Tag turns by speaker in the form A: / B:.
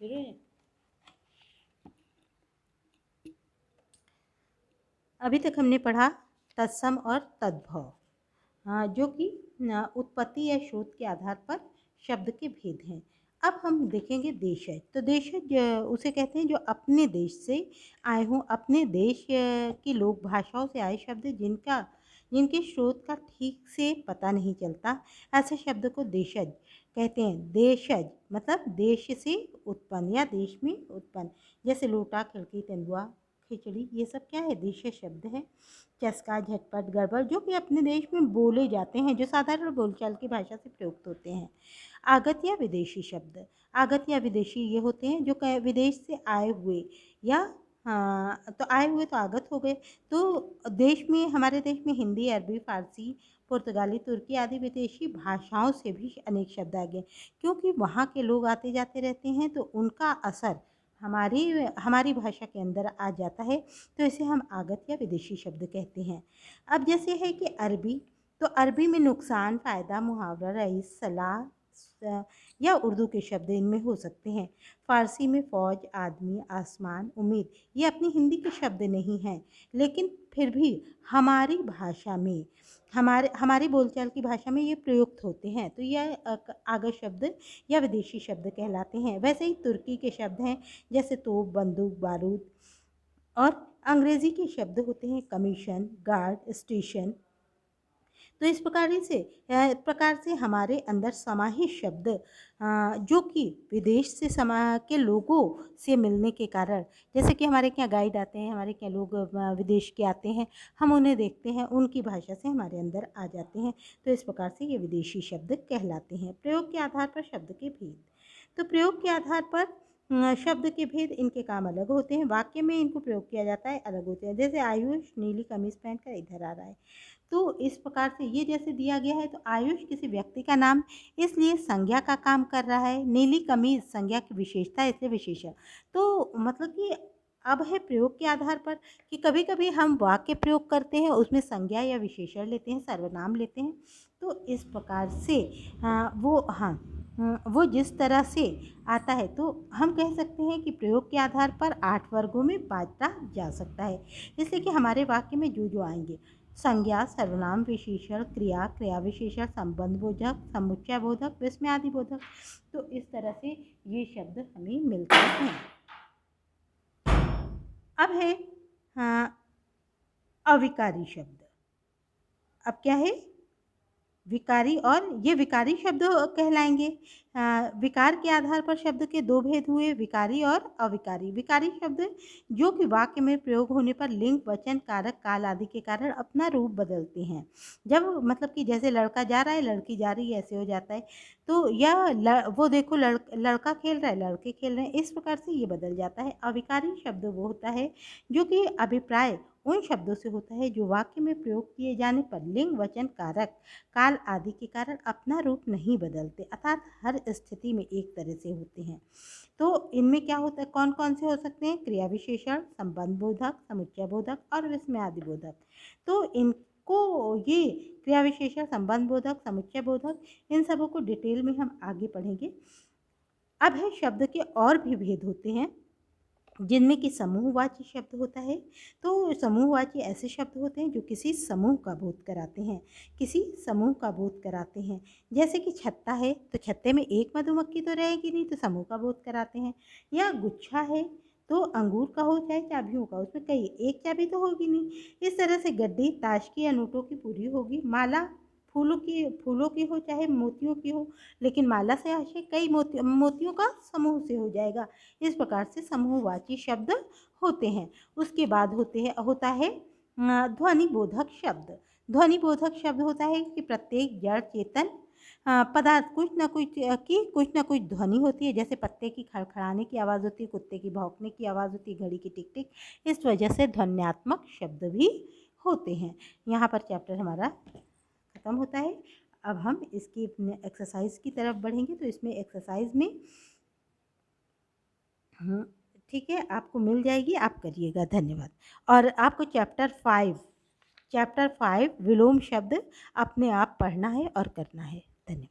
A: शुरू है। अभी तक हमने पढ़ा तत्सम और तद्भव, जो कि उत्पत्ति या शोध के आधार पर शब्द के भेद हैं। अब हम देखेंगे देशज। तो देशज उसे कहते हैं जो अपने देश से आए हों, अपने देश की लोक भाषाओं से आए शब्द जिनके स्रोत का ठीक से पता नहीं चलता, ऐसे शब्द को देशज कहते हैं। देशज मतलब देश से उत्पन्न या देश में उत्पन्न, जैसे लोटा, खिड़की, तेंदुआ, खिचड़ी, ये सब क्या है, देशीय शब्द है। चस्का, झटपट, गड़बड़, जो कि अपने देश में बोले जाते हैं, जो साधारण बोलचाल की भाषा से प्रयुक्त होते हैं। आगत या विदेशी शब्द। आगत या विदेशी ये होते हैं जो विदेश से आए हुए या तो आए हुए तो आगत हो गए। तो देश में, हमारे देश में हिंदी, अरबी, फारसी, पुर्तगाली, तुर्की आदि विदेशी भाषाओं से भी अनेक शब्द आ गए, क्योंकि वहाँ के लोग आते जाते रहते हैं, तो उनका असर हमारी हमारी भाषा के अंदर आ जाता है। तो इसे हम आगत या विदेशी शब्द कहते हैं। अब जैसे है कि अरबी, तो अरबी में नुकसान, फ़ायदा, मुहावरा, रईस, सलाह या उर्दू के शब्द इनमें हो सकते हैं। फ़ारसी में फ़ौज, आदमी, आसमान, उम्मीद, ये अपनी हिंदी के शब्द नहीं हैं, लेकिन फिर भी हमारी भाषा में, हमारी बोलचाल की भाषा में ये प्रयुक्त होते हैं। तो यह आगत शब्द या विदेशी शब्द कहलाते हैं। वैसे ही तुर्की के शब्द हैं, जैसे तोप, बंदूक, बारूद, और अंग्रेज़ी के शब्द होते हैं कमीशन, गार्ड, स्टेशन। तो इस प्रकार से हमारे अंदर समाहित शब्द, जो कि विदेश से के लोगों से मिलने के कारण, जैसे कि हमारे क्या गाइड आते हैं, हमारे क्या लोग विदेश के आते हैं, हम उन्हें देखते हैं, उनकी भाषा से हमारे अंदर आ जाते हैं। तो इस प्रकार से ये विदेशी शब्द कहलाते हैं। प्रयोग के आधार पर शब्द के भेद। तो प्रयोग के आधार पर शब्द के भेद, इनके काम अलग होते हैं, वाक्य में इनको प्रयोग किया जाता है अलग होते हैं। जैसे आयुष नीली कमीज पहनकर इधर आ रहा है, तो इस प्रकार से ये जैसे दिया गया है, तो आयुष किसी व्यक्ति का नाम, इसलिए संज्ञा का काम कर रहा है। नीली कमीज संज्ञा की विशेषता, इसलिए विशेषण। तो मतलब कि अब है प्रयोग के आधार पर कि कभी कभी हम वाक्य प्रयोग करते हैं, उसमें संज्ञा या विशेषण लेते हैं, सर्वनाम लेते हैं। तो इस प्रकार से वो जिस तरह से आता है, तो हम कह सकते हैं कि प्रयोग के आधार पर 8 वर्गों में बांटा जा सकता है। इसलिए कि हमारे वाक्य में जो जो आएंगे, संज्ञा, सर्वनाम, विशेषण, क्रिया, क्रिया विशेषण, संबंध बोधक, समुच्चय बोधक, विस्मयादि बोधक, तो इस तरह से ये शब्द हमें मिलते हैं। अब है अविकारी शब्द। अब क्या है, विकारी, और ये विकारी शब्द कहलाएंगे। विकार के आधार पर शब्द के दो भेद हुए, विकारी और अविकारी। विकारी शब्द जो कि वाक्य में प्रयोग होने पर लिंग, वचन, कारक, काल आदि के कारण अपना रूप बदलते हैं। जब मतलब कि जैसे लड़का जा रहा है, लड़की जा रही है, ऐसे हो जाता है। तो यह वो देखो, लड़का खेल रहा है, लड़के खेल रहे हैं, इस प्रकार से ये बदल जाता है। अविकारी शब्द वो होता है जो कि अभिप्राय उन शब्दों से होता है जो वाक्य में प्रयोग किए जाने पर लिंग, वचन, कारक, काल आदि के कारण अपना रूप नहीं बदलते, अर्थात हर स्थिति में एक तरह से होते हैं। तो इनमें क्या होता है, कौन कौन से हो सकते हैं, क्रिया विशेषण, संबंध बोधक, समुच्चय बोधक और विस्मयादि बोधक। तो इनको, ये क्रिया विशेषण, संबंध बोधक, समुच्चय बोधक, इन सबों को डिटेल में हम आगे पढ़ेंगे। अब है शब्द के और भी भेद होते हैं, जिनमें कि समूहवाची शब्द होता है। तो समूहवाची ऐसे शब्द होते हैं जो किसी समूह का बोध कराते हैं, किसी समूह का बोध कराते हैं। जैसे कि छत्ता है, तो छत्ते में एक मधुमक्खी तो रहेगी नहीं, तो समूह का बोध कराते हैं। या गुच्छा है, तो अंगूर का हो चाहे चाबियों का, उसमें कई, एक चाबी तो होगी नहीं। इस तरह से गड्डी ताश की या नोटों की पूरी होगी। माला फूलों की हो चाहे मोतियों की हो, लेकिन माला से आशय कई मोतियों का समूह से हो जाएगा। इस प्रकार से समूहवाची शब्द होते हैं। उसके बाद होता है ध्वनि बोधक शब्द। ध्वनि बोधक शब्द होता है कि प्रत्येक जड़ चेतन पदार्थ कुछ न कुछ ध्वनि होती है। जैसे पत्ते की खड़खड़ाने की आवाज़ होती है, कुत्ते की भौंकने की आवाज़ होती है, घड़ी की टिक टिक। इस वजह से ध्वन्यात्मक शब्द भी होते हैं। यहाँ पर चैप्टर हमारा ख़त्म होता है। अब हम इसकी एक्सरसाइज की तरफ बढ़ेंगे। तो इसमें एक्सरसाइज में ठीक है, आपको मिल जाएगी, आप करिएगा। धन्यवाद। और आपको चैप्टर 5 विलोम शब्द अपने आप पढ़ना है और करना है। धन्यवाद।